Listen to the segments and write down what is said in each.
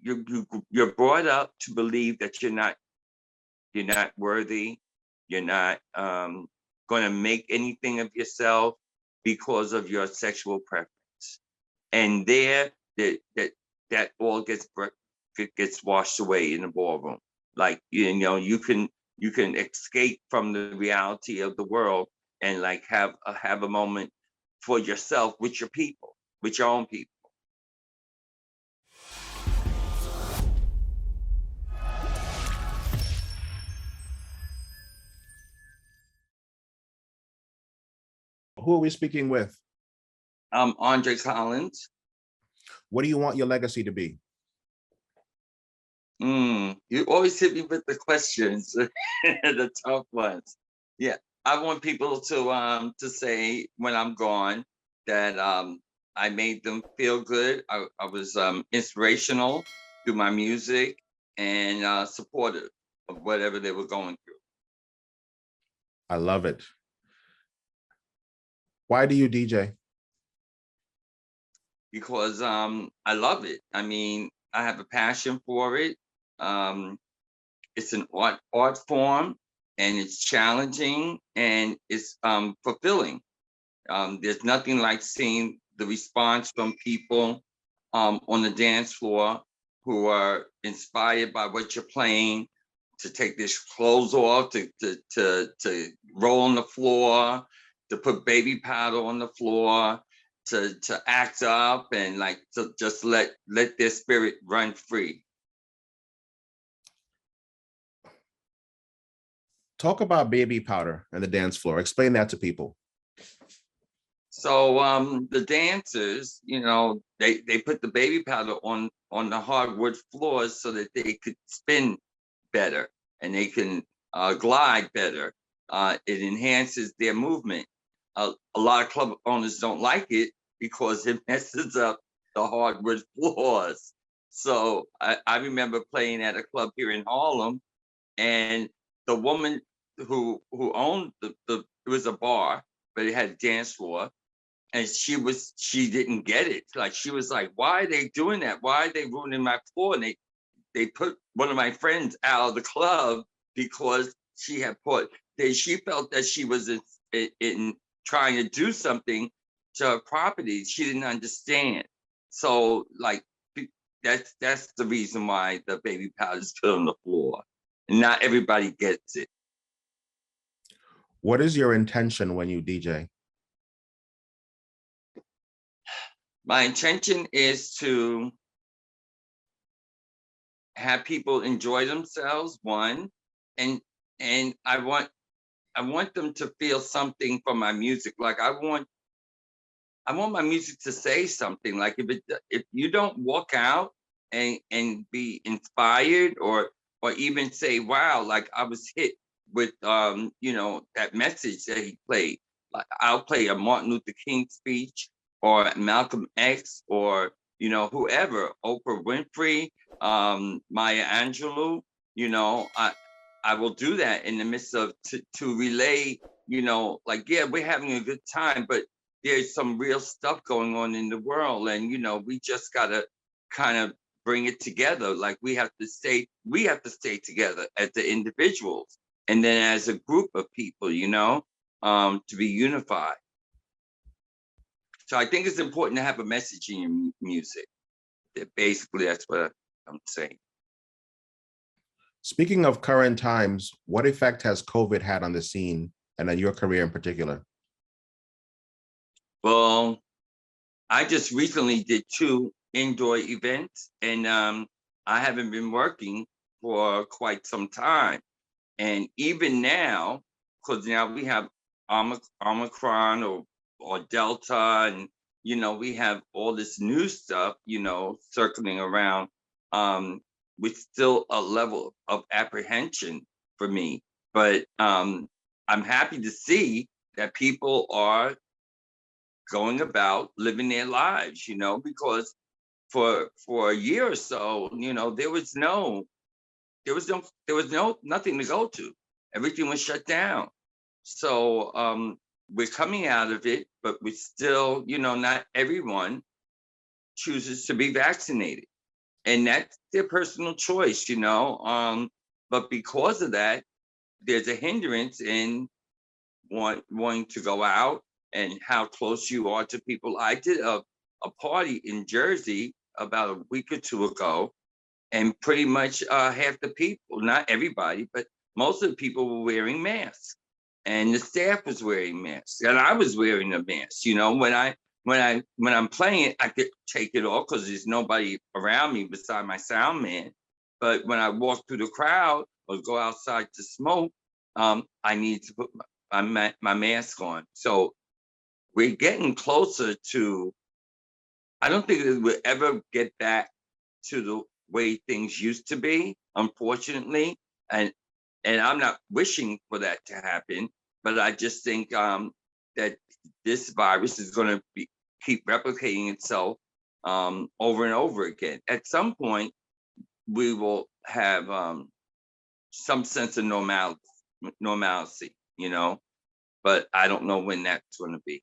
you're brought up to believe that you're not worthy, you're not going to make anything of yourself because of your sexual preference, and that all gets washed away in the ballroom. Like, you can escape from the reality of the world and like have a moment for yourself with your people, with your own people. Who are we speaking with? Andre Collins. What do you want your legacy to be? You always hit me with the questions, the tough ones. Yeah, I want people to say when I'm gone that I made them feel good. I was inspirational through my music and supportive of whatever they were going through. I love it. Why do you DJ? Because I love it. I mean, I have a passion for it. It's an art form, and it's challenging, and it's fulfilling. There's nothing like seeing the response from people on the dance floor who are inspired by what you're playing, to take their clothes off, to roll on the floor, to put baby powder on the floor, to act up, and like to just let their spirit run free. Talk about baby powder and the dance floor. Explain that to people. So the dancers, they put the baby powder on the hardwood floors so that they could spin better and they can glide better. It enhances their movement. A lot of club owners don't like it because it messes up the hardwood floors. So I remember playing at a club here in Harlem, and the woman who owned it was a bar, but it had a dance floor, and she didn't get it. Like, she was like, why are they doing that? Why are they ruining my floor? And they put one of my friends out of the club because she felt that she was in trying to do something to her property. She didn't understand. So like, that's the reason why the baby powder is put on the floor. And not everybody gets it. What is your intention when you DJ? My intention is to have people enjoy themselves, one, and I want them to feel something from my music. Like, I want my music to say something. Like, if you don't walk out and be inspired, or even say, wow, like I was hit with that message that he played. Like, I'll play a Martin Luther King speech, or Malcolm X, or whoever, Oprah Winfrey, Maya Angelou. I will do that in the midst of to relay. Like, yeah, we're having a good time, but there's some real stuff going on in the world, and we just gotta kind of bring it together. Like, we have to stay together as the individuals, and then as a group of people, to be unified. So I think it's important to have a message in your music. Basically, that's what I'm saying. Speaking of current times, what effect has COVID had on the scene and on your career in particular? Well, I just recently did 2 indoor events, and I haven't been working for quite some time. And even now, because now we have Omicron or Delta, and we have all this new stuff, circling around, with still a level of apprehension for me. But I'm happy to see that people are going about living their lives, because for a year or so, there was nothing to go to. Everything was shut down. So we're coming out of it, but we still, not everyone chooses to be vaccinated. and that's their personal choice, you know. But because of that, there's a hindrance in wanting to go out and how close you are to people. I did a party in Jersey about a week or two ago, and pretty much half the people, not everybody, but most of the people were wearing masks, and the staff was wearing masks, and I was wearing a mask. You know, when I'm playing it, I could take it off because there's nobody around me beside my sound man. But when I walk through the crowd or go outside to smoke, I need to put my mask on. So we're getting closer to. I don't think it will ever get back to the way things used to be, unfortunately. And I'm not wishing for that to happen, but I just think that this virus is going to keep replicating itself over and over again. At some point, we will have some sense of normalcy, you know, but I don't know when that's going to be.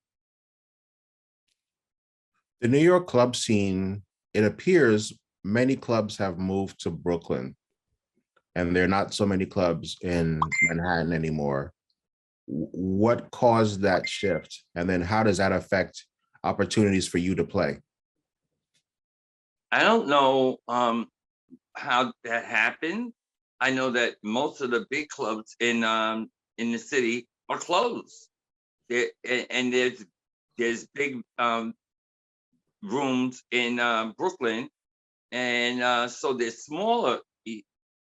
The New York club scene, it appears many clubs have moved to Brooklyn, and there are not so many clubs in Manhattan anymore. What caused that shift? And then how does that affect opportunities for you to play? I don't know how that happened. I know that most of the big clubs in the city are closed. And there's big rooms in Brooklyn, and so there's smaller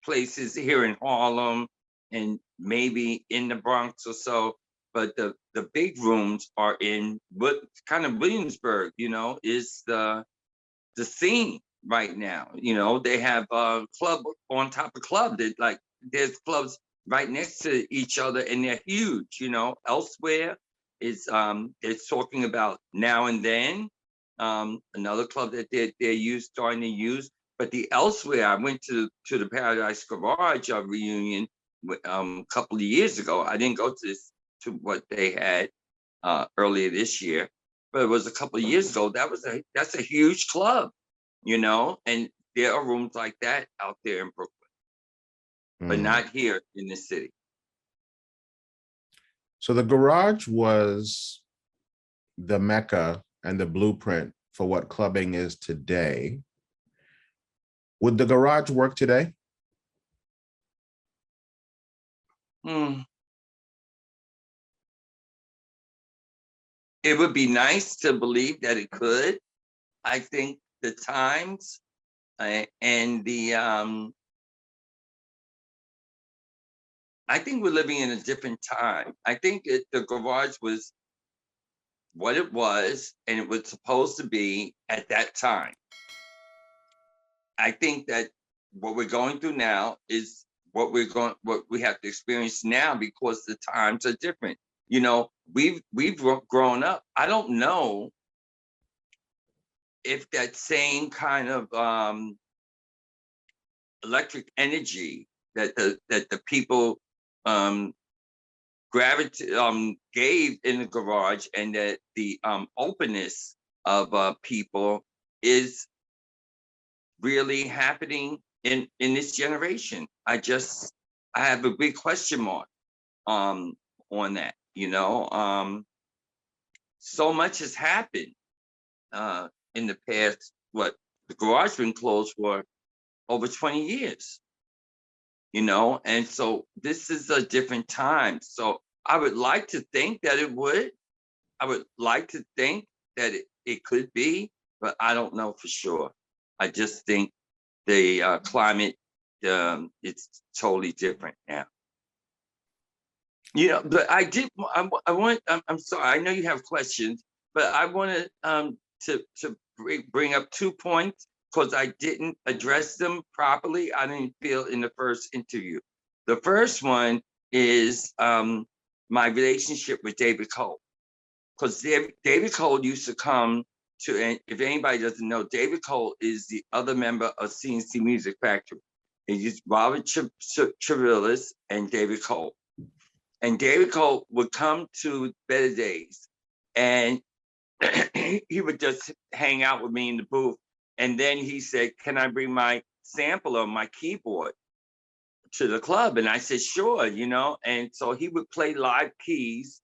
places here in Harlem and maybe in the Bronx or so. But the big rooms are in what kind of Williamsburg, you know, is the scene right now. You know, they have a club on top of club. That like there's clubs right next to each other, and they're huge. You know, elsewhere is it's talking about Now and Then, another club that they're starting to use. But the elsewhere, I went to the Paradise Garage reunion a couple of years ago. I didn't go to what they had earlier this year, but it was a couple of years ago. That's a huge club, you know, and there are rooms like that out there in Brooklyn, but Mm. not here in the city. So the garage was the mecca and the blueprint for what clubbing is today. Would the garage work today? Hmm. It would be nice to believe that it could. I think the times and the I think we're living in a different time. I think the garage was what it was, and it was supposed to be at that time. I think that what we're going through now is what we have to experience now because the times are different. You know, we've grown up. I don't know if that same kind of electric energy that the people gave in the garage, and that the openness of people is really happening in this generation. I have a big question mark on that. You know, so much has happened in the past. What the garage been closed for over 20 years. You know, and so this is a different time. So I would like to think that it would. I would like to think that it could be, but I don't know for sure. I just think the climate, it's totally different now. You know, but I want. I'm sorry. I know you have questions, but I wanted to bring up 2 points because I didn't address them properly. I didn't feel in the first interview. The first one is my relationship with David Cole, because David Cole used to come to. And if anybody doesn't know, David Cole is the other member of CNC Music Factory. It's Robert Chavillis and David Cole. And David Cole would come to Better Days, and he would just hang out with me in the booth. And then he said, can I bring my sample of my keyboard to the club? And I said, sure, and so he would play live keys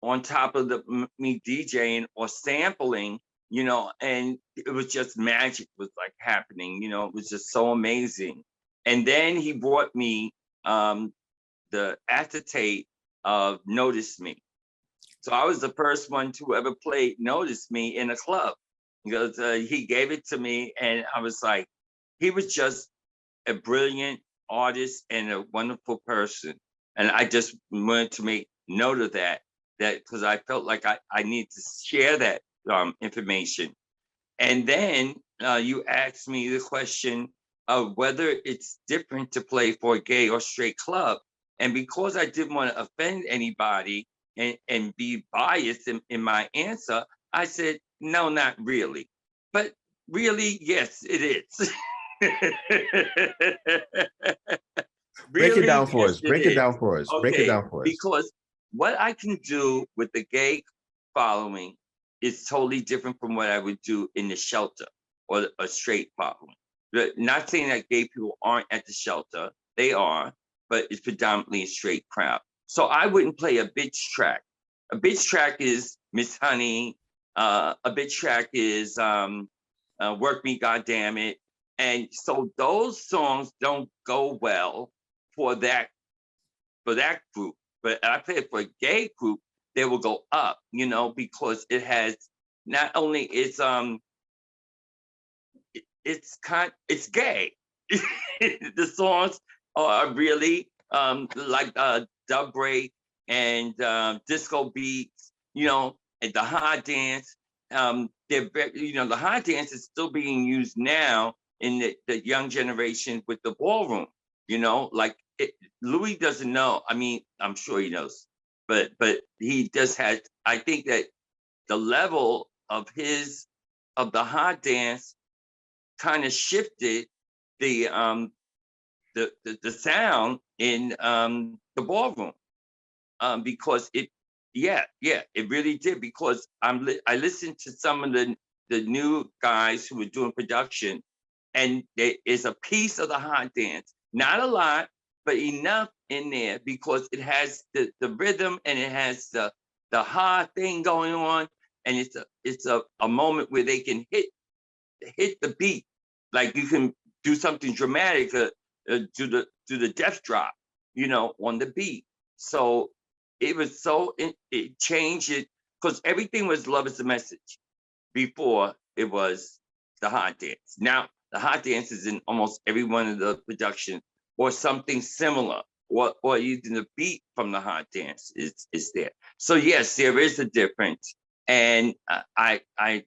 on top of me DJing or sampling, and it was just magic was like happening, it was just so amazing. And then he brought me the acetate of Notice Me. So I was the first one to ever play Notice Me in a club, because he gave it to me, and I was like, he was just a brilliant artist and a wonderful person. And I just wanted to make note of that because I felt like I need to share that information. And then you asked me the question of whether it's different to play for a gay or straight club. And because I didn't want to offend anybody and be biased in my answer, I said, no, not really. But really, yes, it is. Break it Really, down for yes, us. it Break it is. down for us. Break it Okay, down for us. because what I can do with the gay following is totally different from what I would do in the shelter or a straight following. Not saying that gay people aren't at the shelter, they are, but it's predominantly a straight crowd. So I wouldn't play a bitch track. A bitch track is Miss Honey. A bitch track is Work Me, Goddamn It. And so those songs don't go well for that group. But I play it for a gay group, they will go up, because it has not only it's gay. The songs are really like dub break and disco beats, and the hot dance. The hot dance is still being used now in the young generation with the ballroom. Like Louis doesn't know. I mean, I'm sure he knows, but he just has. I think that the level of the hot dance kind of shifted the sound in the ballroom, because it really did, because I listened to some of the new guys who were doing production, and there is a piece of the hot dance, not a lot, but enough in there because it has the rhythm and it has the hot thing going on, and it's a moment where they can hit the beat, like you can do something dramatic, do the death drop, on the beat. So it was it changed it, because everything was love is the message before it was the hot dance. Now the hot dance is in almost every one of the production or something similar, or even the beat from the hot dance is there. So yes, there is a difference, and I'm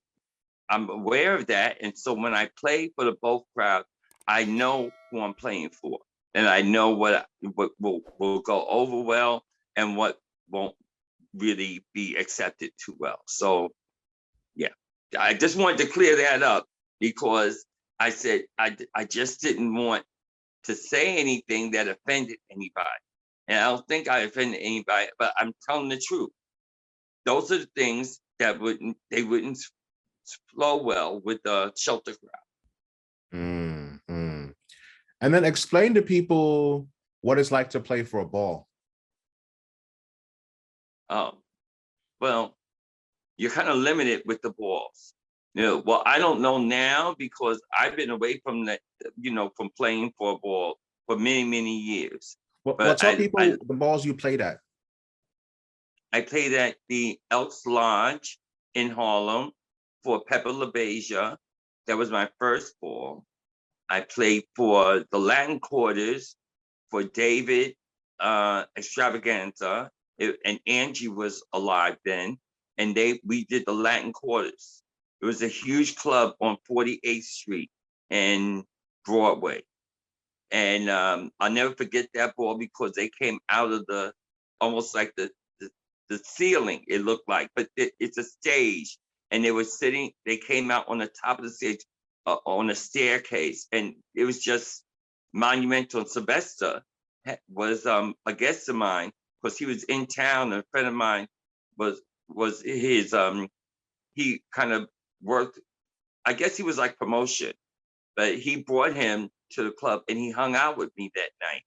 aware of that. And so when I play for the both crowd, I know who I'm playing for, and I know what will go over well and what won't really be accepted too well. So yeah, I just wanted to clear that up, because I said I just didn't want to say anything that offended anybody. And I don't think I offended anybody, but I'm telling the truth. Those are the things that wouldn't flow well with the shelter crowd. Mm-hmm. And then explain to people what it's like to play for a ball. Oh, well, you're kind of limited with the balls. Well, I don't know now because I've been away from from playing for a ball for many, many years. Well, tell people the balls you played at. I played at the Elks Lodge in Harlem for Pepper LaBeija. That was my first ball. I played for the Latin Quarters for David Extravaganza, and Angie was alive then, and we did the Latin Quarters. It was a huge club on 48th Street and Broadway. And I'll never forget that ball because they came out of almost like the ceiling, it looked like, but it's a stage. And they came out on the top of the stage on a staircase. And it was just monumental. And Sylvester was a guest of mine because he was in town. A friend of mine was his, he kind of worked I guess he was like promotion, but he brought him to the club and he hung out with me that night.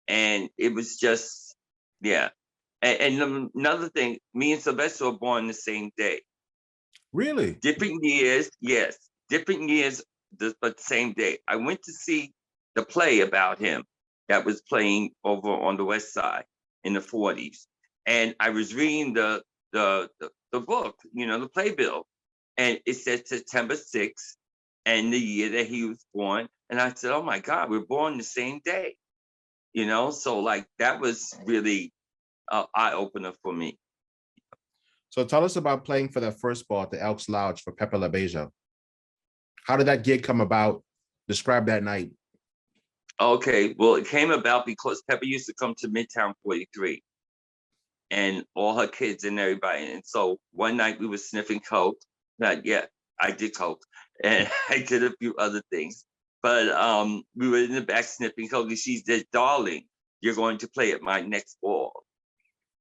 And it was just, yeah. And another thing, me and Sylvester were born the same day. Really? Different years, yes. Different years, but the same day. I went to see the play about him that was playing over on the West Side in the 40s. And I was reading the book, the playbill. And it said September 6th and the year that he was born. And I said, oh my God, we're born the same day. So like that was really an eye opener for me. So tell us about playing for that first ball at the Elks Lounge for Pepe LaBeija. How did that gig come about? Describe that night. Okay, well, it came about because Pepper used to come to Midtown 43 and all her kids and everybody. And so one night we were sniffing coke. Not yet, I did coke and I did a few other things. But we were in the back sniffing coke and she said, darling, you're going to play at my next ball.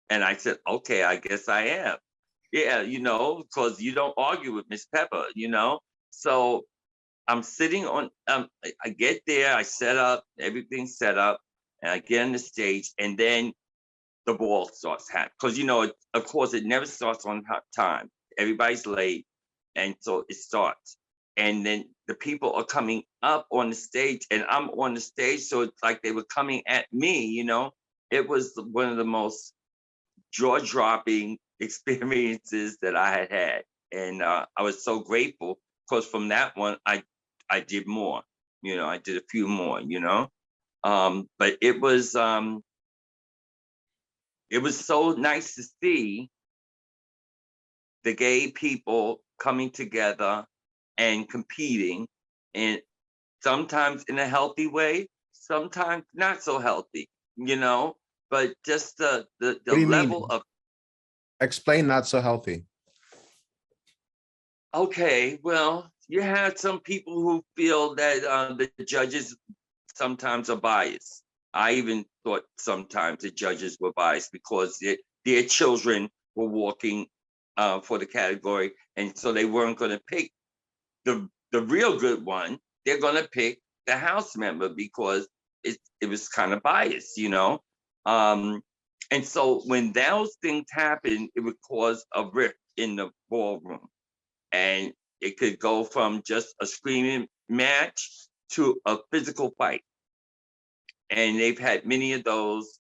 And I said, okay, I guess I am. Yeah, because you don't argue with Miss Pepper. So I'm sitting on, I get there, I set up, everything's set up, and I get on the stage, and then the ball starts happening. Because, of course, it never starts on time. Everybody's late, and so it starts. And then the people are coming up on the stage, and I'm on the stage, so it's like they were coming at me. It was one of the most jaw-dropping experiences that I had had. And I was so grateful because from that one, I did more, I did a few more. But it was so nice to see the gay people coming together and competing, and sometimes in a healthy way, sometimes not so healthy. But just the What do you level mean? of, Explain not so healthy. okay, well, you have some people who feel that the judges sometimes are biased. I even thought sometimes the judges were biased because their children were walking for the category, and so they weren't going to pick the real good one. They're going to pick the House member because it was kind of biased. And so when those things happen, it would cause a rift in the ballroom. And it could go from just a screaming match to a physical fight. And they've had many of those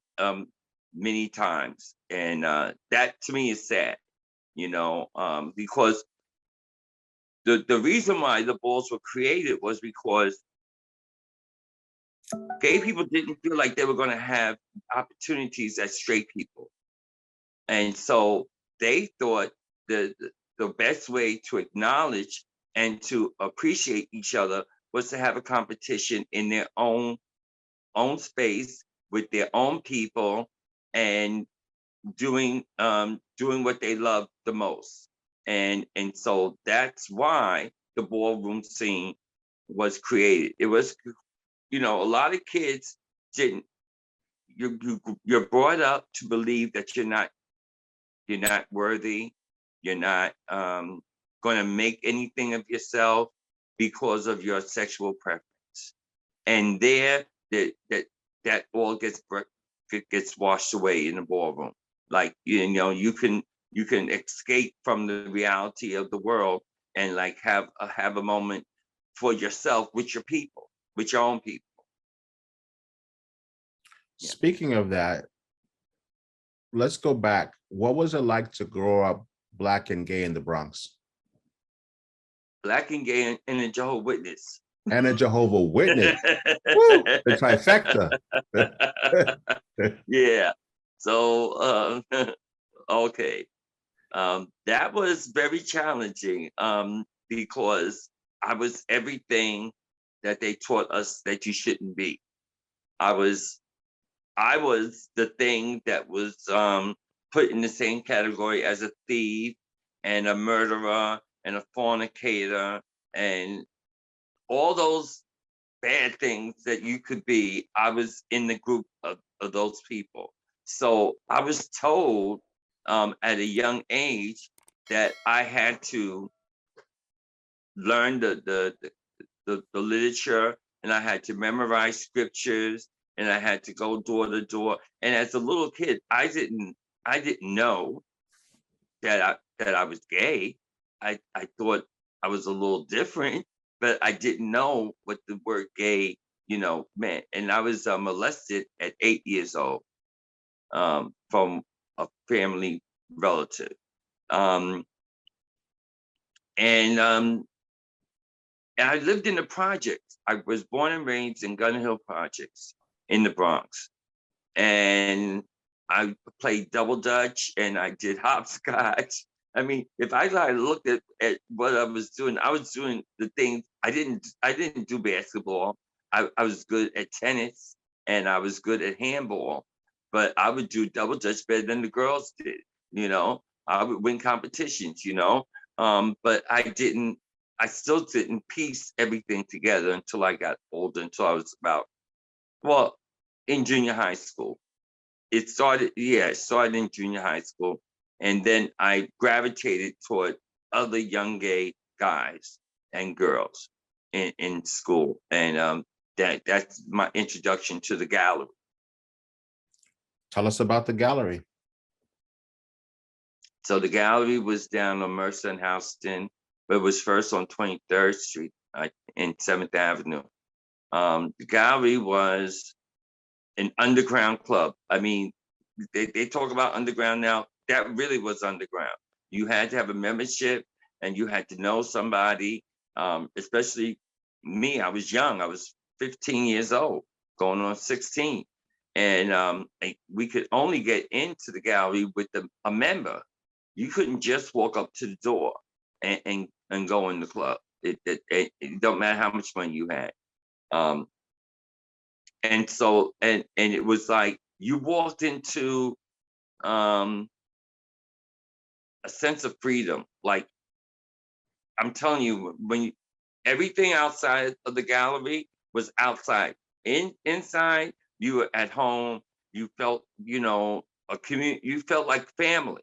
many times. And that to me is sad, because the reason why the balls were created was because gay people didn't feel like they were going to have opportunities as straight people. And so they thought the best way to acknowledge and to appreciate each other was to have a competition in their own space with their own people and doing what they love the most. And so that's why the ballroom scene was created. It was, a lot of kids didn't. You're brought up to believe that you're not worthy. You're not going to make anything of yourself because of your sexual preference. And there, that all gets washed away in the ballroom. Like you can escape from the reality of the world and like have a moment for yourself with your people, with your own people. Yeah. Speaking of that, let's go back. What was it like to grow up Black and gay in the Bronx? Black and gay and a Jehovah's Witness. And a Jehovah Witness. Woo, the trifecta. Yeah. So, okay. That was very challenging because I was everything that they taught us that you shouldn't be. I was the thing that was put in the same category as a thief and a murderer and a fornicator and all those bad things that you could be. I was in the group of those people. So I was told at a young age that I had to learn the literature, and I had to memorize scriptures, and I had to go door to door. And as a little kid, I didn't know that I was gay. I thought I was a little different, but I didn't know what the word gay, meant. And I was molested at 8 years old from a family relative. Um, and I lived in the projects. I was born and raised in Gun Hill Projects in the Bronx. And I played double dutch and I did hopscotch. I mean, if I like looked at what I was doing the things I didn't do basketball. I was good at tennis and I was good at handball, but I would do double dutch better than the girls did, you know. I would win competitions, you know. But I still didn't piece everything together until I got older, until I was about, well, in junior high school. It started in junior high school. And then I gravitated toward other young gay guys and girls in school. And that's my introduction to the gallery. Tell us about the gallery. So the gallery was down on Mercer and Houston, but it was first on 23rd Street in 7th Avenue. The gallery was an underground club. I mean, they talk about underground now. That really was underground. You had to have a membership and you had to know somebody, especially me. I was young. I was 15 years old, going on 16. And we could only get into the gallery with a member. You couldn't just walk up to the door and go in the club. It don't matter how much money you had. And so it was like you walked into a sense of freedom. Like, I'm telling you, everything outside of the gallery was outside. Inside, you were at home. You felt, a community. You felt like family.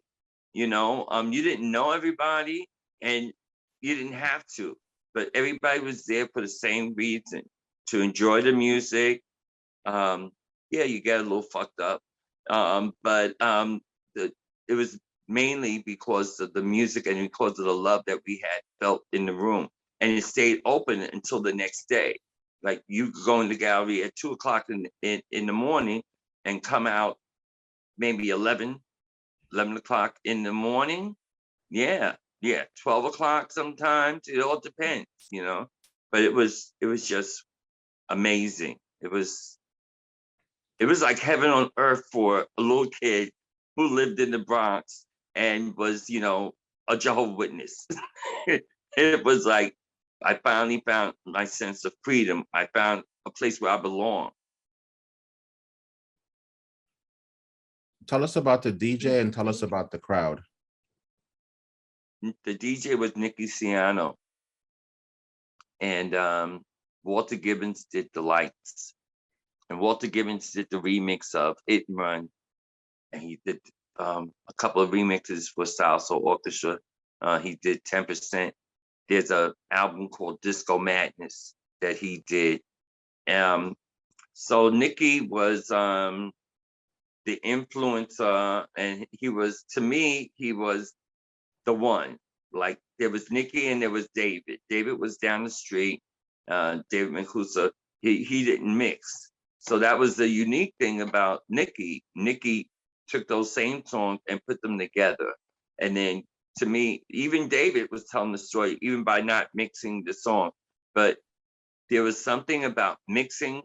You didn't know everybody, and you didn't have to, but everybody was there for the same reason, to enjoy the music. Yeah, you get a little fucked up, but it was mainly because of the music and because of the love that we had felt in the room, and it stayed open until the next day. Like, you could go in the gallery at 2 o'clock in the morning and come out maybe 11 o'clock in the morning. Yeah, 12 o'clock sometimes. It all depends, But it was just amazing. It was like heaven on earth for a little kid who lived in the Bronx and was, a Jehovah's Witness. It was like I finally found my sense of freedom. I found a place where I belong. Tell us about the DJ and tell us about the crowd. The DJ was Nicky Ciano, and Walter Gibbons did the lights. And Walter Gibbons did the remix of Hit and Run. And he did a couple of remixes for Salsa Orchestra. He did 10%. There's an album called Disco Madness that he did. So Nicky was the influencer, and to me, he was the one. Like, there was Nicky and there was David. David was down the street. David Mancuso, he didn't mix. So that was the unique thing about Nicky. Nicky took those same songs and put them together. And then, to me, even David was telling the story, even by not mixing the song. But there was something about mixing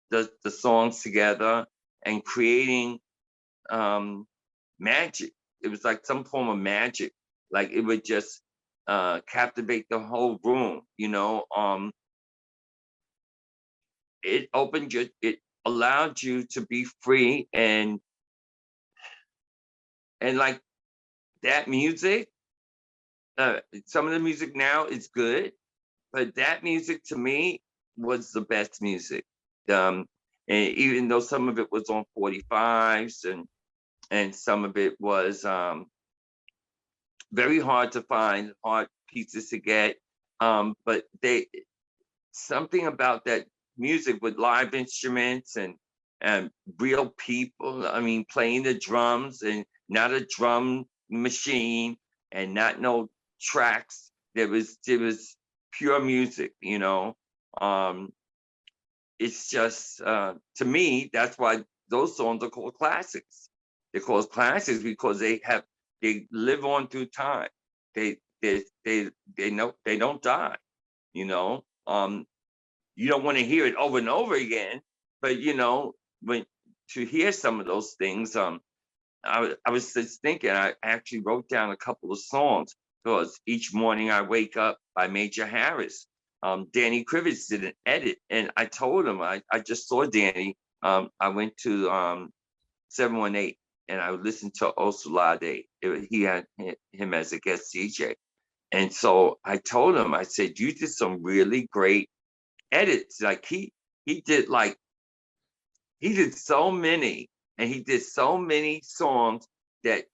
the songs together and creating magic. It was like some form of magic. Like, it would just captivate the whole room, It allowed you to be free, and like that music, some of the music now is good, but that music to me was the best music. And even though some of it was on 45s and some of it was very hard to find, hard pieces to get, But something about that music with live instruments and real people. I mean, playing the drums and not a drum machine and not no tracks. There was pure music, you know. It's just to me, that's why those songs are called classics. They're called classics because they live on through time. They know they don't die, you know. You don't want to hear it over and over again, but you know, when to hear some of those things, I was just thinking, I actually wrote down a couple of songs because each morning I wake up by Major Harris. Danny Kravitz did an edit, and I told him I just saw Danny. I went to 718 and I listened to Osulade. He had him as a guest DJ. And so I told him, I said, you did some really great edits. Like he did like he did so many, and he did so many songs that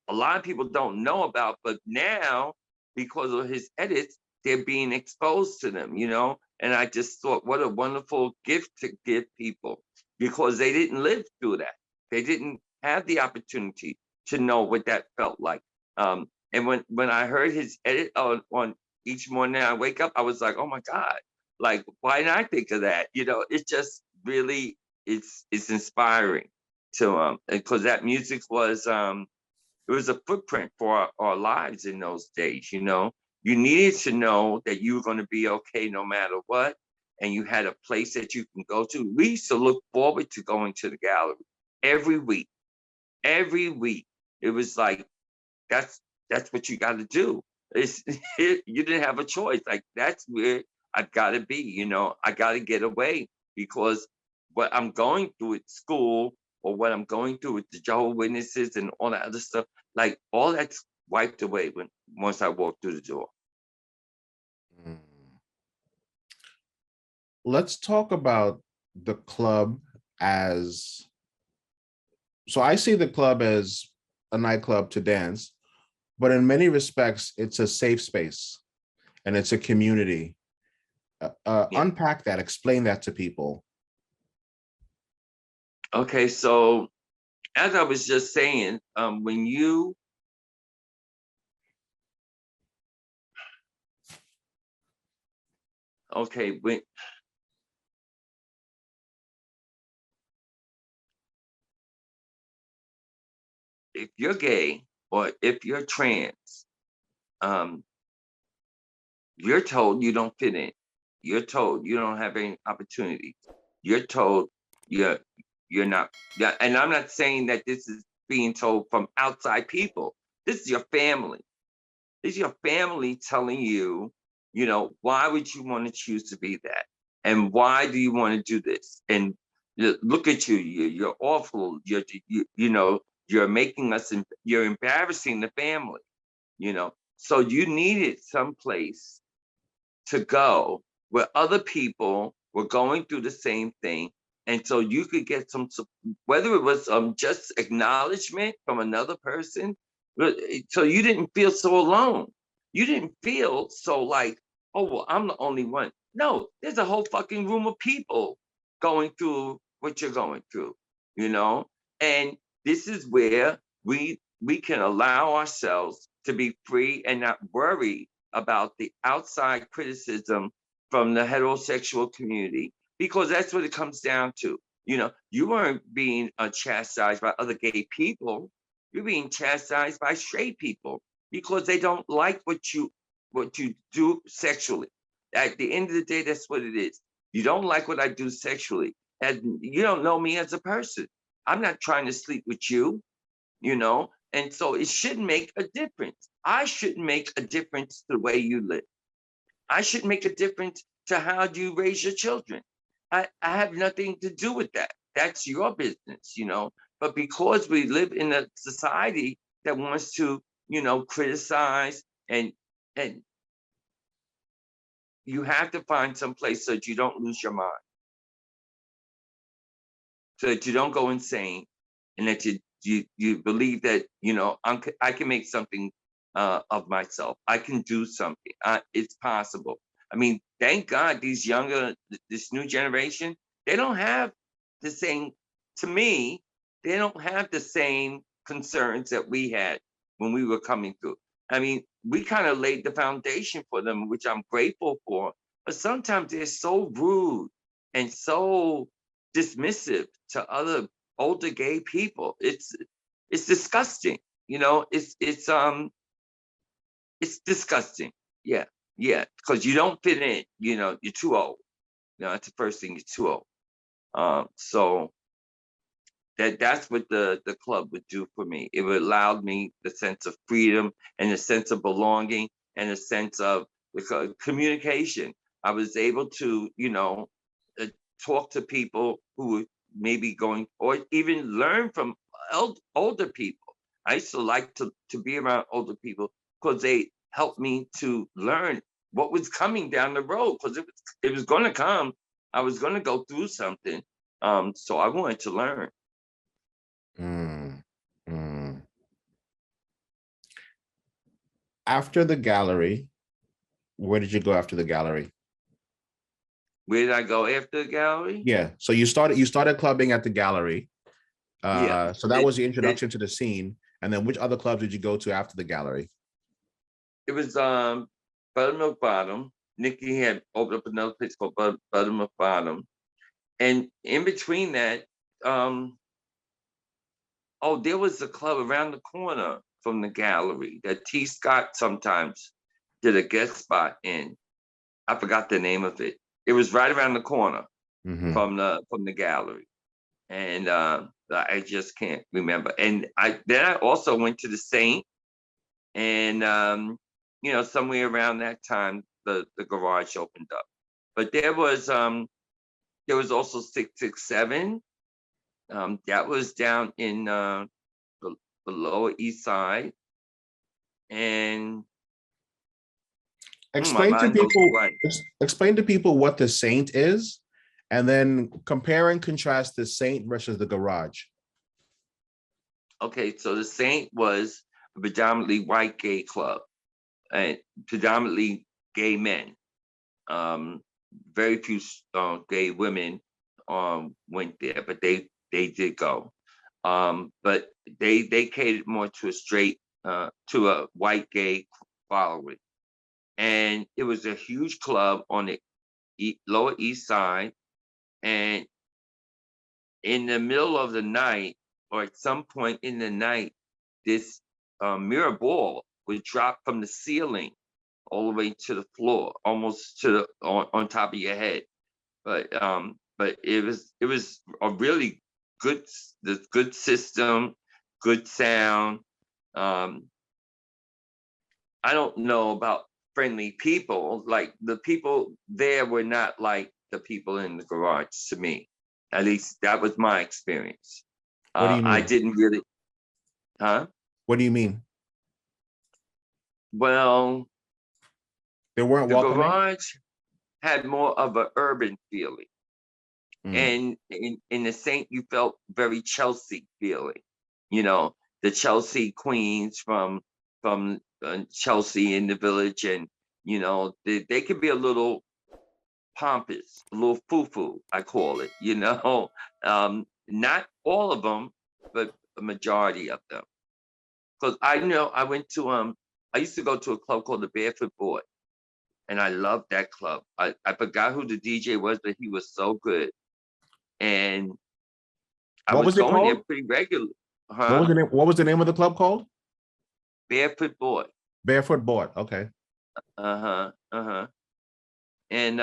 a lot of people don't know about, but now because of his edits, they're being exposed to them, you know. And I just thought, what a wonderful gift to give people because they didn't live through that. They didn't have the opportunity to know what that felt like. And when I heard his edit on each morning I wake up, I was like, oh my God, like why didn't I think of that? You know, it just really it's inspiring to because that music was it was a footprint for our lives in those days, you know. You needed to know that you were going to be okay no matter what, and you had a place that you can go to. We used to look forward to going to the gallery every week. Every week. It was like that's that's what you got to do. It's you didn't have a choice. Like that's where I've got to be, you know. I got to get away because what I'm going through at school or what I'm going through with the Jehovah's Witnesses and all that other stuff, like all that's wiped away when once I walk through the door. Mm. Let's talk about the club as, so I see the club as a nightclub to dance, but in many respects, it's a safe space and it's a community. Yeah. Unpack that, explain that to people. Okay, so as I was just saying, when you when if you're gay or if you're trans, um, you're told you don't fit in. You're told you don't have any opportunities. You're told you're you're not. Yeah, and I'm not saying that this is being told from outside people. This is your family. This is your family telling you, you know, why would you want to choose to be that? And why do you want to do this? And look at you, you're awful. You know, you're making us, you're embarrassing the family, you know. So you needed some place to go where other people were going through the same thing. And so you could get some, whether it was just acknowledgement from another person, so you didn't feel so alone. You didn't feel so like, oh, well, I'm the only one. No, there's a whole fucking room of people going through what you're going through, you know? And this is where we can allow ourselves to be free and not worry about the outside criticism from the heterosexual community, because that's what it comes down to. You know, you weren't being chastised by other gay people. You're being chastised by straight people because they don't like what you do sexually. At the end of the day, that's what it is. You don't like what I do sexually, and you don't know me as a person. I'm not trying to sleep with you, you know? And so it should make a difference. I shouldn't make a difference to the way you live. I should make a difference to how you raise your children. I have nothing to do with that. That's your business, you know? But because we live in a society that wants to, you know, criticize and you have to find some place so that you don't lose your mind, so that you don't go insane, and that you believe that, you know, I can make something of myself. I can do something. It's possible. I mean, thank God this new generation, they don't have the same, to me, they don't have the same concerns that we had when we were coming through. I mean, we kind of laid the foundation for them, which I'm grateful for. But sometimes they're so rude and so dismissive to other older gay people. It's disgusting. It's disgusting. Yeah, yeah, because you don't fit in. You're too old. That's the first thing. You're too old. So that's what the club would do for me. It would allow me the sense of freedom and a sense of belonging and a sense of communication. I was able to, uh, talk to people who were maybe going, or even learn from older people. I used to like to be around older people because they helped me to learn what was coming down the road, because it was going to come. I was going to go through something. So I wanted to learn. Mm, mm. After the gallery, where did you go after the gallery? Where did I go after the gallery? Yeah. So you started clubbing at the gallery. Yeah. So that It, was the it, introduction to the scene. And then which other clubs did you go to after the gallery? it was Buttermilk Bottom. Nikki had opened up another place called Buttermilk Bottom. And in between that, um, there was a club around the corner from the gallery that T. Scott sometimes did a guest spot in. I forgot the name of it. It was right around the corner Mm-hmm. from the gallery. And I just can't remember. And I also went to the Saint, and somewhere around that time the garage opened up. But there was also 667. That was down in the Lower East Side, and my Explain to mind goes people, blank. explain to people what the Saint is, and then compare and contrast the Saint versus the garage. Okay, so the Saint was a predominantly white gay club, and predominantly gay men. Um, Very few gay women went there, but they did go. But they catered more to a white gay following, and it was a huge club on the Lower East Side. And in the middle of the night, or at some point in the night, this mirror ball would drop from the ceiling all the way to the floor, almost on top of your head. But it was a really good system, good sound. Um, I don't know about friendly people. Like, the people there were not like the people in the garage to me. At least that was my experience. What do you I mean? didn't really, huh? What do you mean? Well, They weren't the welcoming? garage had more of an urban feeling. Mm. And in the Saint, you felt very Chelsea feeling. The Chelsea queens from Chelsea in the village, and they could be a little pompous, a little foo-foo, I call it. Not all of them, but a majority of them. Because I used to go to a club called the Barefoot Boy, and I loved that club. I forgot who the DJ was, but he was so good. And I What was was it going there called? pretty regular. What was Huh? the name? What was the name of the club called? Barefoot Boy. Barefoot Boy. Okay. Uh-huh. Uh-huh. And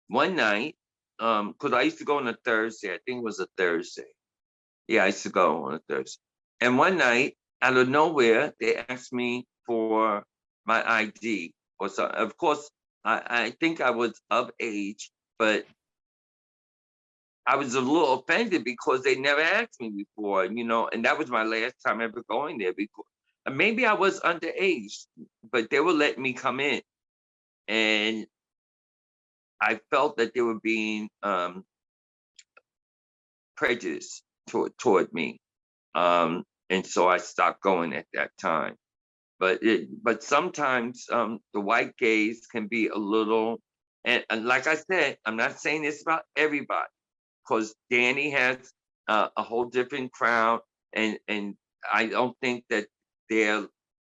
one night, because I used to go on a Thursday, I think it was a Thursday. Yeah, I used to go on a Thursday. And one night, out of nowhere, they asked me for my ID or so. Of course, I think I was of age, but I was a little offended because they never asked me before, and that was my last time ever going there. Because maybe I was underage, but they were letting me come in, and I felt that they were being prejudiced toward me. And so I stopped going at that time. But sometimes the white gays can be a little, and like I said, I'm not saying this about everybody, because Danny has a whole different crowd, and I don't think that they're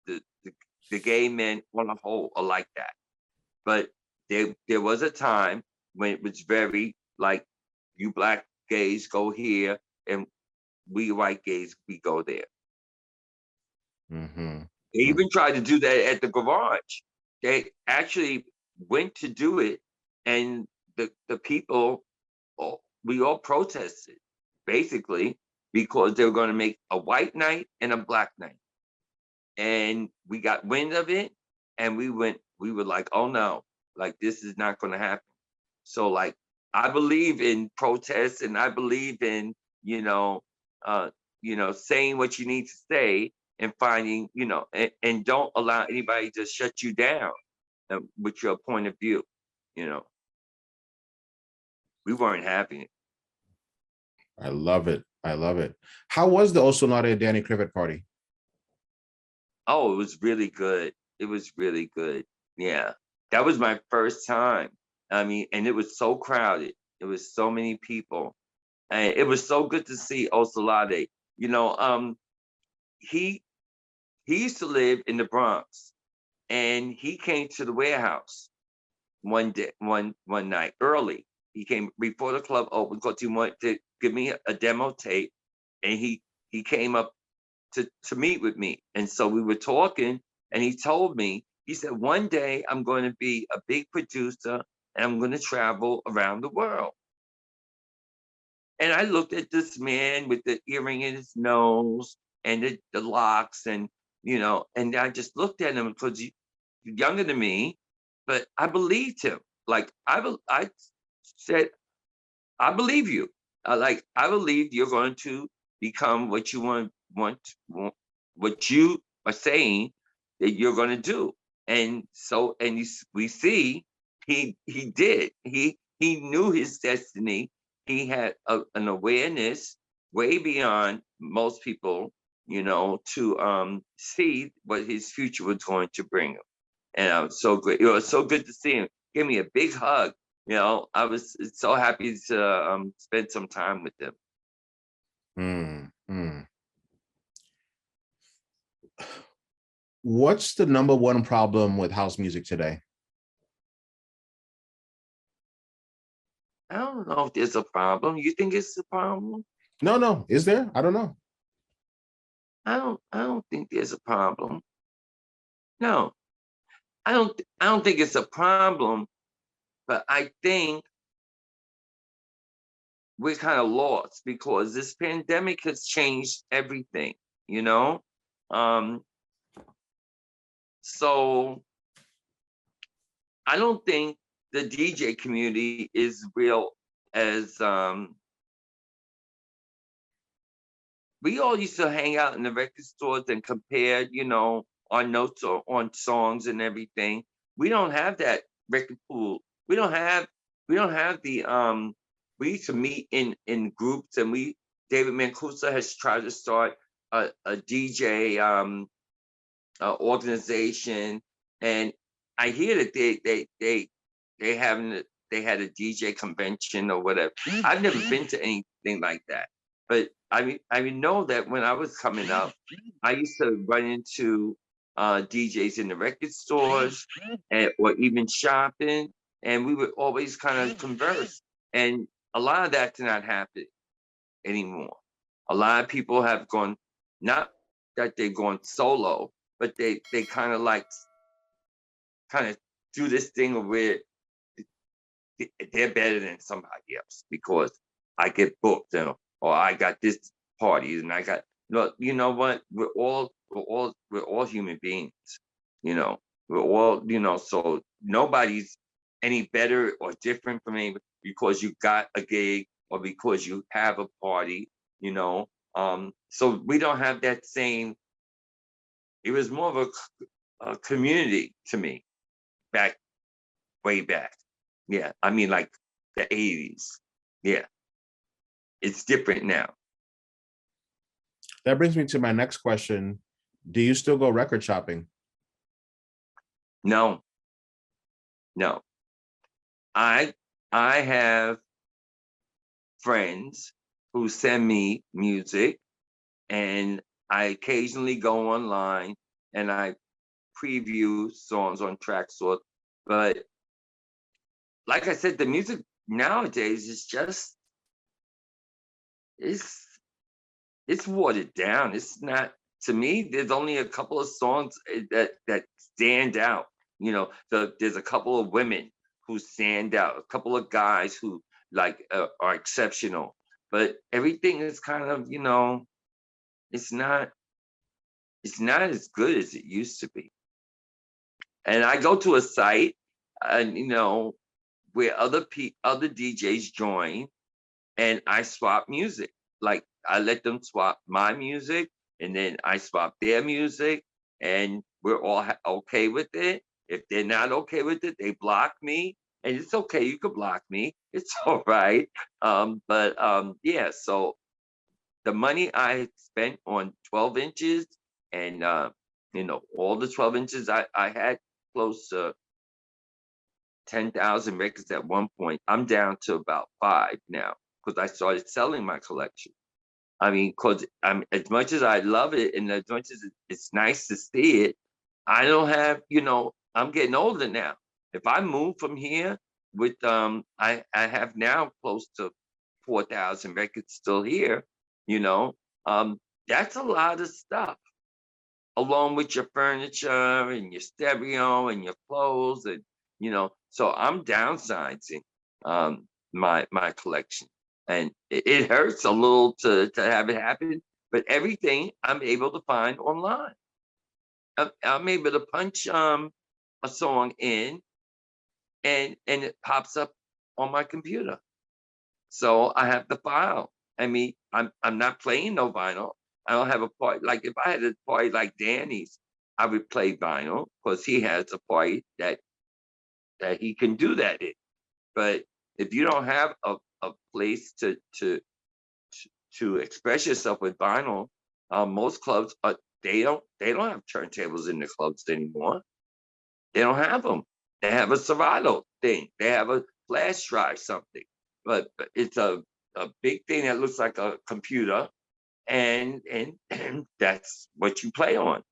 the, the the gay men on the whole are like that. But there was a time when it was very like, you black gays go here, and we white gays we go there. Mm-hmm. They even tried to do that at the garage. They actually went to do it, and the people, we all protested, basically, because they were going to make a white night and a black night. And we got wind of it, and we were like, oh no, like this is not going to happen. So like, I believe in protests, and I believe in, uh, saying what you need to say, and finding, and don't allow anybody to shut you down with your point of view. You know, we weren't having it. I love it. I love it. How was the Osunade Danny Kravitz party? Oh, it was really good. It was really good. Yeah. That was my first time. I mean, and it was so crowded. It was so many people. And it was so good to see Osolade. You know, he he used to live in the Bronx, and he came to the warehouse one night early. He came before the club opened because he wanted to give me a demo tape, and he came up to meet with me. And so we were talking, and he told me, he said, one day I'm going to be a big producer, and I'm going to travel around the world. And I looked at this man with the earring in his nose and the locks, and and I just looked at him because he's younger than me, but I believed him. Like I said, I believe you. I believe you're going to become what you want, what you are saying that you're going to do. And so, and we see he did. He knew his destiny. He had an awareness way beyond most people, to see what his future was going to bring him. And I was so good. It was so good to see him. Give me a big hug. I was so happy to spend some time with them. What's the number one problem with house music today? I don't know if there's a problem. You think it's a problem? No. Is there? I don't know. I don't think there's a problem. No. I don't think it's a problem, but I think we're kind of lost because this pandemic has changed everything, you know? Um, so I don't think the DJ community is real as we all used to hang out in the record stores and compare, our notes or on songs and everything. We don't have that record pool. We don't have the we used to meet in groups, and David Mancuso has tried to start a DJ organization, and I hear that they haven't they had a DJ convention or whatever. I've never been to anything like that, but I know that when I was coming up, I used to run into DJs in the record stores, or even shopping, and we would always kind of converse. And a lot of that did not happen anymore. A lot of people have gone, not that they've gone solo, but they kind of do this thing where they're better than somebody else because I get booked, or I got this party, and I got no. You know what? We're all human beings. We're all, so nobody's any better or different from anybody because you got a gig or because you have a party. So we don't have that same. It was more of a community to me back way back. Yeah, I mean, like the 80s. Yeah, it's different now. That brings me to my next question. Do you still go record shopping? No, no. I have friends who send me music, and I occasionally go online and I preview songs on Tracksource. But like I said, the music nowadays is just it's it's watered down. It's not, to me. There's only a couple of songs that stand out. There's a couple of women who stand out, a couple of guys who are exceptional. But everything is kind of, it's not as good as it used to be. And I go to a site, and where other DJs join, and I swap music. Like, I let them swap my music, and then I swap their music, and we're all okay with it. If they're not okay with it, they block me, and it's okay. You can block me. It's all right. But yeah. So the money I spent on 12 inches, and all the 12 inches, I had close to 10,000 records at one point. I'm down to about 5 now because I started selling my collection. I mean, because as much as I love it and as much as it's nice to see it, I don't have, I'm getting older now. If I move from here with, I have now close to 4,000 records still here, you know, that's a lot of stuff, along with your furniture and your stereo and your clothes, and so I'm downsizing my collection, and it hurts a little to have it happen, but everything I'm able to find online. I'm able to punch a song in, and it pops up on my computer, so I have the file. I mean, I'm not playing no vinyl. I don't have a party. Like, if I had a party like Danny's, I would play vinyl because he has a party that he can do that in. But if you don't have a place to express yourself with vinyl, most clubs they don't have turntables in the clubs anymore. They don't have them. They have a Serato thing. They have a flash drive something, but it's a big thing that looks like a computer, and that's what you play on.